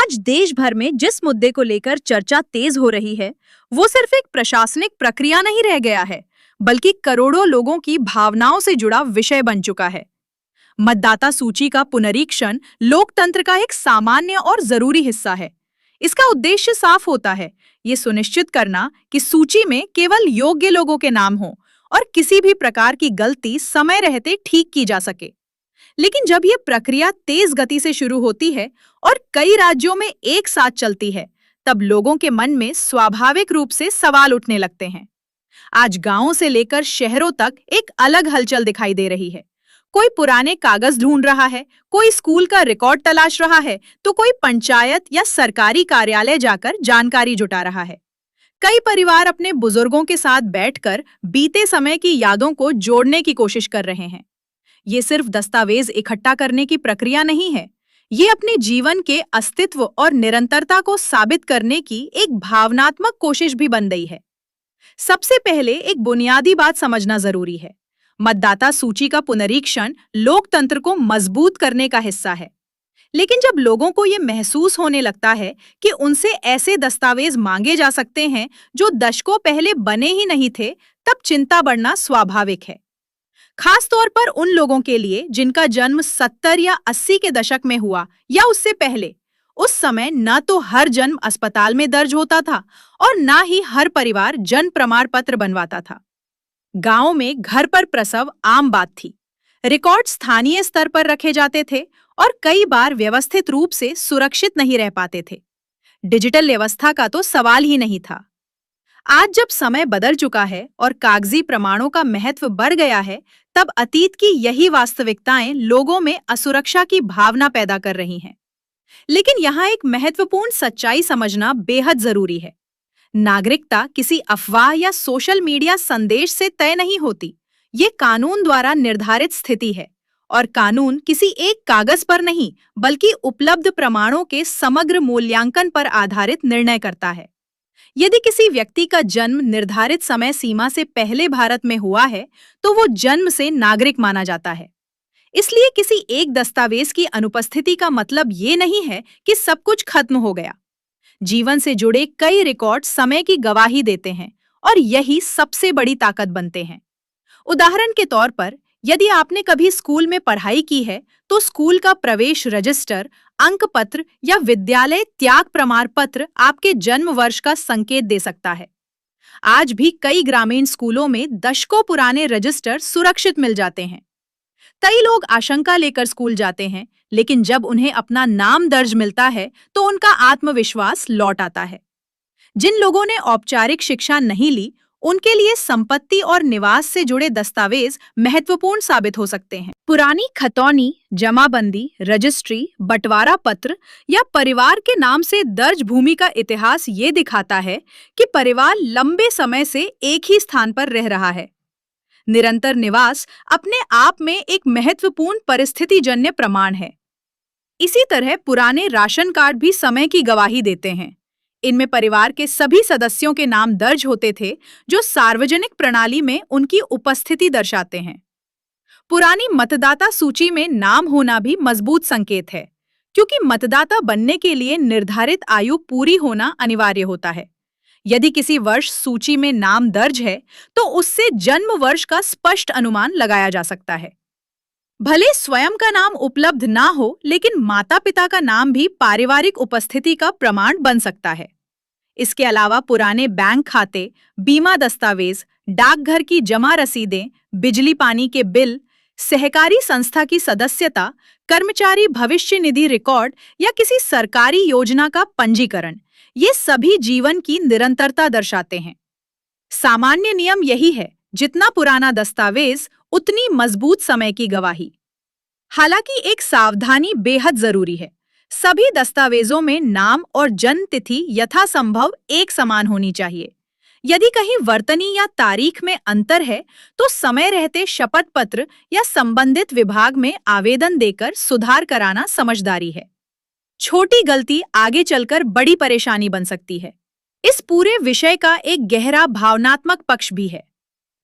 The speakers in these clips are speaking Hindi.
आज देश भर में जिस मुद्दे को लेकर चर्चा तेज हो रही है, वो सिर्फ एक प्रशासनिक प्रक्रिया नहीं रह गया है, बल्कि करोड़ों लोगों की भावनाओं से जुड़ा विषय बन चुका है। मतदाता सूची का पुनरीक्षण लोकतंत्र का एक सामान्य और जरूरी हिस्सा है। इसका उद्देश्य साफ होता है, ये सुनिश्चित करना कि सूची में केवल योग्य लोगों के नाम हों और किसी भी प्रकार की गलती समय रहते ठीक की जा सके। लेकिन जब यह प्रक्रिया तेज गति से शुरू होती है और कई राज्यों में एक साथ चलती है, तब लोगों के मन में स्वाभाविक रूप से सवाल उठने लगते हैं। आज गांवों से लेकर शहरों तक एक अलग हलचल दिखाई दे रही है। कोई पुराने कागज ढूंढ रहा है, कोई स्कूल का रिकॉर्ड तलाश रहा है, तो कोई पंचायत या सरकारी कार्यालय जाकर जानकारी जुटा रहा है। कई परिवार अपने बुजुर्गों के साथ बैठकर बीते समय की यादों को जोड़ने की कोशिश कर रहे हैं। ये सिर्फ दस्तावेज इकट्ठा करने की प्रक्रिया नहीं है, ये अपने जीवन के अस्तित्व और निरंतरता को साबित करने की एक भावनात्मक कोशिश भी बन गई है। सबसे पहले एक बुनियादी बात समझना जरूरी है। मतदाता सूची का पुनरीक्षण लोकतंत्र को मजबूत करने का हिस्सा है। लेकिन जब लोगों को ये महसूस होने लगता है कि उनसे ऐसे दस्तावेज मांगे जा सकते हैं जो दशकों पहले बने ही नहीं थे, तब चिंता बढ़ना स्वाभाविक है। खास तौर पर उन लोगों के लिए जिनका जन्म 70 या 80 के दशक में हुआ या उससे पहले। उस समय न तो हर जन्म अस्पताल में दर्ज होता था और न ही हर परिवार जन्म प्रमाण पत्र बनवाता था। गांव में घर पर प्रसव आम बात थी। रिकॉर्ड स्थानीय स्तर पर रखे जाते थे और कई बार व्यवस्थित रूप से सुरक्षित नहीं रह पाते थे। डिजिटल व्यवस्था का तो सवाल ही नहीं था। आज जब समय बदल चुका है और कागजी प्रमाणों का महत्व बढ़ गया है, तब अतीत की यही वास्तविकताएं लोगों में असुरक्षा की भावना पैदा कर रही हैं। लेकिन यहाँ एक महत्वपूर्ण सच्चाई समझना बेहद जरूरी है। नागरिकता किसी अफवाह या सोशल मीडिया संदेश से तय नहीं होती। ये कानून द्वारा निर्धारित स्थिति है और कानून किसी एक कागज पर नहीं, बल्कि उपलब्ध प्रमाणों के समग्र मूल्यांकन पर आधारित निर्णय करता है। यदि किसी व्यक्ति का जन्म निर्धारित समय सीमा से पहले भारत में हुआ है, तो वो जन्म से नागरिक माना जाता है। इसलिए किसी एक दस्तावेज की अनुपस्थिति का मतलब ये नहीं है कि सब कुछ खत्म हो गया। जीवन से जुड़े कई रिकॉर्ड समय की गवाही देते हैं और यही सबसे बड़ी ताकत बनते हैं। उदाहरण के तौर पर, यदि आपने कभी स्कूल में पढ़ाई की है, तो स्कूल का प्रवेश रजिस्टर, अंक पत्र या विद्यालय त्याग प्रमाण पत्र आपके जन्म वर्ष का संकेत दे सकता है। आज भी कई ग्रामीण स्कूलों में दशकों पुराने रजिस्टर सुरक्षित मिल जाते हैं। कई लोग आशंका लेकर स्कूल जाते हैं, लेकिन जब उन्हें अपना नाम दर्ज मिलता है तो उनका आत्मविश्वास लौट आता है। जिन लोगों ने औपचारिक शिक्षा नहीं ली, उनके लिए संपत्ति और निवास से जुड़े दस्तावेज महत्वपूर्ण साबित हो सकते हैं। पुरानी खतौनी, जमाबंदी, रजिस्ट्री, बंटवारा पत्र या परिवार के नाम से दर्ज भूमि का इतिहास ये दिखाता है कि परिवार लंबे समय से एक ही स्थान पर रह रहा है। निरंतर निवास अपने आप में एक महत्वपूर्ण परिस्थितिजन्य प्रमाण है। इसी तरह पुराने राशन कार्ड भी समय की गवाही देते हैं। इनमें परिवार के सभी सदस्यों के नाम दर्ज होते थे, जो सार्वजनिक प्रणाली में उनकी उपस्थिति दर्शाते हैं। पुरानी मतदाता सूची में नाम होना भी मजबूत संकेत है, क्योंकि मतदाता बनने के लिए निर्धारित आयु पूरी होना अनिवार्य होता है। यदि किसी वर्ष सूची में नाम दर्ज है, तो उससे जन्म वर्ष का स्पष्ट अनुमान लगाया जा सकता है। भले स्वयं का नाम उपलब्ध ना हो, लेकिन माता-पिता का नाम भी पारिवारिक उपस्थिति का प्रमाण बन सकता है। इसके अलावा पुराने बैंक खाते, बीमा दस्तावेज, डाकघर की जमा रसीदें, बिजली पानी के बिल, सहकारी संस्था की सदस्यता, कर्मचारी भविष्य निधि रिकॉर्ड या किसी सरकारी योजना का पंजीकरण, ये सभी जीवन की निरंतरता दर्शाते हैं। सामान्य नियम यही है, जितना पुराना दस्तावेज उतनी मजबूत समय की गवाही। हालांकि एक सावधानी बेहद जरूरी है। सभी दस्तावेजों में नाम और जन्म तिथि यथासंभव एक समान होनी चाहिए। यदि कहीं वर्तनी या तारीख में अंतर है, तो समय रहते शपथ पत्र या संबंधित विभाग में आवेदन देकर सुधार कराना समझदारी है। छोटी गलती आगे चलकर बड़ी परेशानी बन सकती है। इस पूरे विषय का एक गहरा भावनात्मक पक्ष भी है।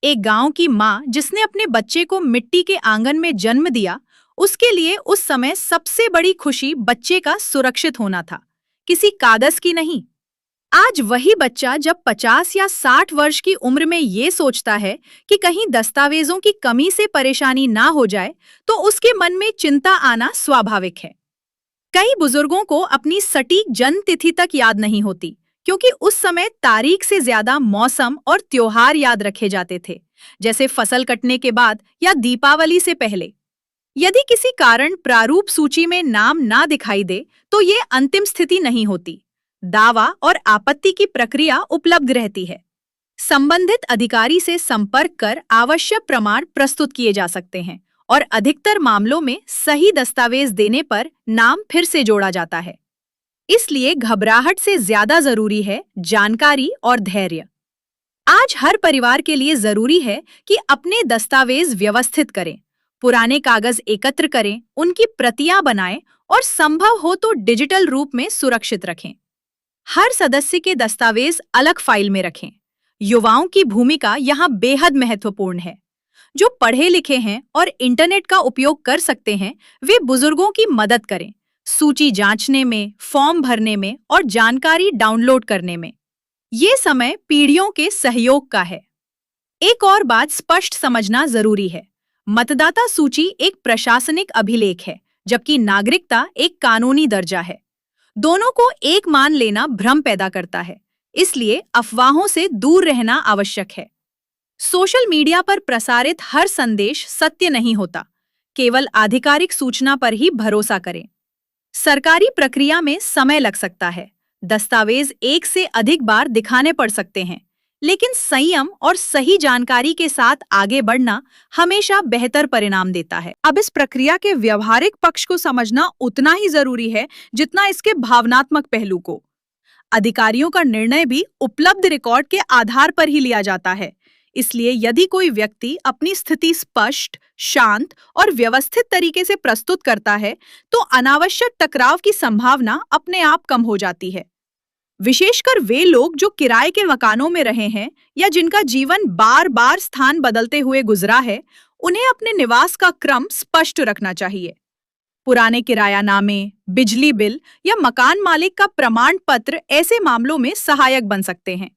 एक गांव की मां जिसने अपने बच्चे को मिट्टी के आंगन में जन्म दिया, उसके लिए उस समय सबसे बड़ी खुशी बच्चे का सुरक्षित होना था, किसी कागज की नहीं। आज वही बच्चा जब 50 या 60 वर्ष की उम्र में ये सोचता है कि कहीं दस्तावेजों की कमी से परेशानी ना हो जाए, तो उसके मन में चिंता आना स्वाभाविक है। कई बुजुर्गों को अपनी सटीक जन्म तिथि तक याद नहीं होती, क्योंकि उस समय तारीख से ज्यादा मौसम और त्योहार याद रखे जाते थे, जैसे फसल कटने के बाद या दीपावली से पहले। यदि किसी कारण प्रारूप सूची में नाम ना दिखाई दे, तो ये अंतिम स्थिति नहीं होती। दावा और आपत्ति की प्रक्रिया उपलब्ध रहती है। संबंधित अधिकारी से संपर्क कर आवश्यक प्रमाण प्रस्तुत किए जा सकते हैं और अधिकतर मामलों में सही दस्तावेज देने पर नाम फिर से जोड़ा जाता है। इसलिए घबराहट से ज्यादा जरूरी है जानकारी और धैर्य। आज हर परिवार के लिए जरूरी है कि अपने दस्तावेज व्यवस्थित करें, पुराने कागज एकत्र करें, उनकी प्रतियां बनाएं और संभव हो तो डिजिटल रूप में सुरक्षित रखें। हर सदस्य के दस्तावेज अलग फाइल में रखें। युवाओं की भूमिका यहाँ बेहद महत्वपूर्ण है। जो पढ़े लिखे हैं और इंटरनेट का उपयोग कर सकते हैं, वे बुजुर्गों की मदद करें, सूची जांचने में, फॉर्म भरने में और जानकारी डाउनलोड करने में। ये समय पीढ़ियों के सहयोग का है। एक और बात स्पष्ट समझना जरूरी है। मतदाता सूची एक प्रशासनिक अभिलेख है, जबकि नागरिकता एक कानूनी दर्जा है। दोनों को एक मान लेना भ्रम पैदा करता है, इसलिए अफवाहों से दूर रहना आवश्यक है। सोशल मीडिया पर प्रसारित हर संदेश सत्य नहीं होता। केवल आधिकारिक सूचना पर ही भरोसा करें। सरकारी प्रक्रिया में समय लग सकता है, दस्तावेज एक से अधिक बार दिखाने पड़ सकते हैं, लेकिन संयम और सही जानकारी के साथ आगे बढ़ना हमेशा बेहतर परिणाम देता है। अब इस प्रक्रिया के व्यवहारिक पक्ष को समझना उतना ही जरूरी है जितना इसके भावनात्मक पहलू को। अधिकारियों का निर्णय भी उपलब्ध रिकॉर्ड के आधार पर ही लिया जाता है, इसलिए यदि कोई व्यक्ति अपनी स्थिति स्पष्ट, शांत और व्यवस्थित तरीके से प्रस्तुत करता है, तो अनावश्यक टकराव की संभावना अपने आप कम हो जाती है। विशेषकर वे लोग जो किराए के मकानों में रहे हैं या जिनका जीवन बार-बार स्थान बदलते हुए गुजरा है, उन्हें अपने निवास का क्रम स्पष्ट रखना चाहिए। पुराने किरायानामे, बिजली बिल या मकान मालिक का प्रमाण पत्र ऐसे मामलों में सहायक बन सकते हैं।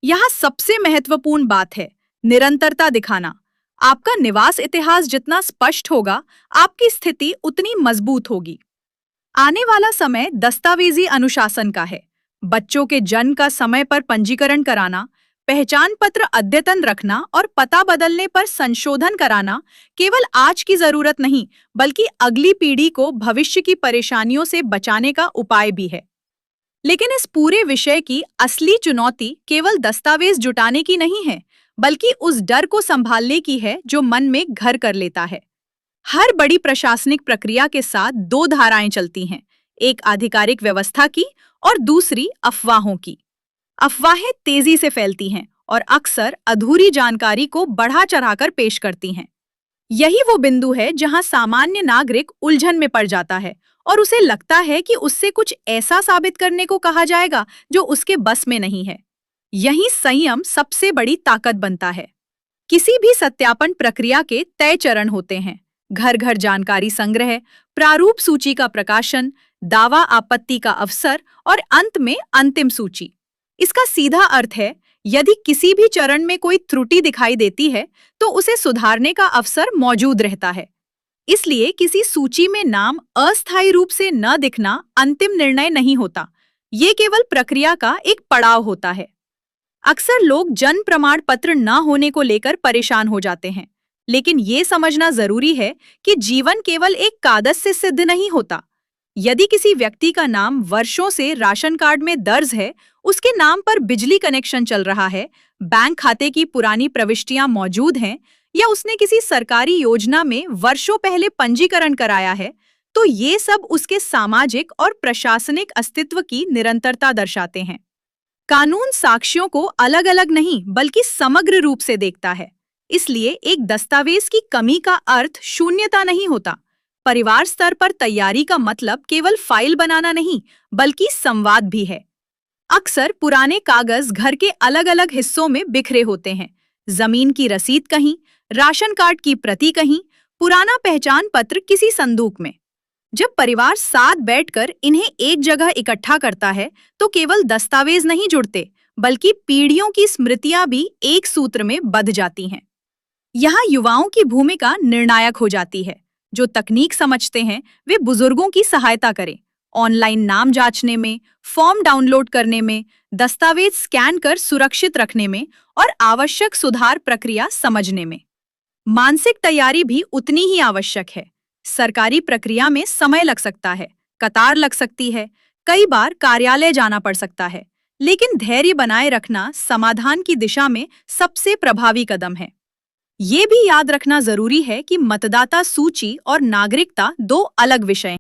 यहाँ सबसे महत्वपूर्ण बात है निरंतरता दिखाना। आपका निवास इतिहास जितना स्पष्ट होगा, आपकी स्थिति उतनी मजबूत होगी। आने वाला समय दस्तावेजी अनुशासन का है। बच्चों के जन्म का समय पर पंजीकरण कराना, पहचान पत्र अद्यतन रखना और पता बदलने पर संशोधन कराना केवल आज की जरूरत नहीं, बल्कि अगली पीढ़ी को भविष्य की परेशानियों से बचाने का उपाय भी है। लेकिन इस पूरे विषय की असली चुनौती केवल दस्तावेज जुटाने की नहीं है, बल्कि उस डर को संभालने की है जो मन में घर कर लेता है। हर बड़ी प्रशासनिक प्रक्रिया के साथ दो धाराएं चलती हैं, एक आधिकारिक व्यवस्था की और दूसरी अफवाहों की। अफवाहें तेजी से फैलती हैं और अक्सर अधूरी जानकारी को बढ़ा चढ़ाकर पेश करती हैं। यही वो बिंदु है जहां सामान्य नागरिक उलझन में पड़ जाता है और उसे लगता है कि उससे कुछ ऐसा साबित करने को कहा जाएगा जो उसके बस में नहीं है। यही संयम सबसे बड़ी ताकत बनता है। किसी भी सत्यापन प्रक्रिया के तय चरण होते हैं: घर घर जानकारी संग्रह, प्रारूप सूची का प्रकाशन, दावा आपत्ति का अवसर और अंत में अंतिम सूची। इसका सीधा अर्थ है, यदि किसी भी चरण में कोई त्रुटि दिखाई देती है, तो उसे सुधारने का अवसर मौजूद रहता है। इसलिए किसी सूची में नाम अस्थायी रूप से न दिखना अंतिम निर्णय नहीं होता, ये केवल प्रक्रिया का एक पड़ाव होता है। अक्सर लोग जन्म प्रमाण पत्र न होने को लेकर परेशान हो जाते हैं, लेकिन ये समझना जरूरी है कि जीवन केवल एक कागज से सिद्ध नहीं होता। यदि किसी व्यक्ति का नाम वर्षों से राशन कार्ड में दर्ज है, उसके नाम पर बिजली कनेक्शन चल रहा है, बैंक खाते की पुरानी प्रविष्टियां मौजूद हैं या उसने किसी सरकारी योजना में वर्षों पहले पंजीकरण कराया है, तो ये सब उसके सामाजिक और प्रशासनिक अस्तित्व की निरंतरता दर्शाते हैं। कानून साक्ष्यों को अलग-अलग नहीं, बल्कि समग्र रूप से देखता है। इसलिए एक दस्तावेज की कमी का अर्थ शून्यता नहीं होता। परिवार स्तर पर तैयारी का मतलब केवल फाइल बनाना नहीं, बल्कि संवाद भी है। अक्सर पुराने कागज घर के अलग-अलग हिस्सों में बिखरे होते हैं। जमीन की रसीद कहीं, राशन कार्ड की प्रति कहीं, पुराना पहचान पत्र किसी संदूक में। जब परिवार साथ बैठकर इन्हें एक जगह इकट्ठा करता है, तो केवल दस्तावेज नहीं जुड़ते, बल्कि पीढ़ियों की स्मृतियां भी एक सूत्र में बंध जाती हैं। यहाँ युवाओं की भूमिका निर्णायक हो जाती है। जो तकनीक समझते हैं, वे बुजुर्गों की सहायता करें, ऑनलाइन नाम जांचने में, फॉर्म डाउनलोड करने में, दस्तावेज स्कैन कर सुरक्षित रखने में और आवश्यक सुधार प्रक्रिया समझने में। मानसिक तैयारी भी उतनी ही आवश्यक है। सरकारी प्रक्रिया में समय लग सकता है, कतार लग सकती है, कई बार कार्यालय जाना पड़ सकता है, लेकिन धैर्य बनाए रखना समाधान की दिशा में सबसे प्रभावी कदम है। ये भी याद रखना जरूरी है कि मतदाता सूची और नागरिकता दो अलग विषय हैं।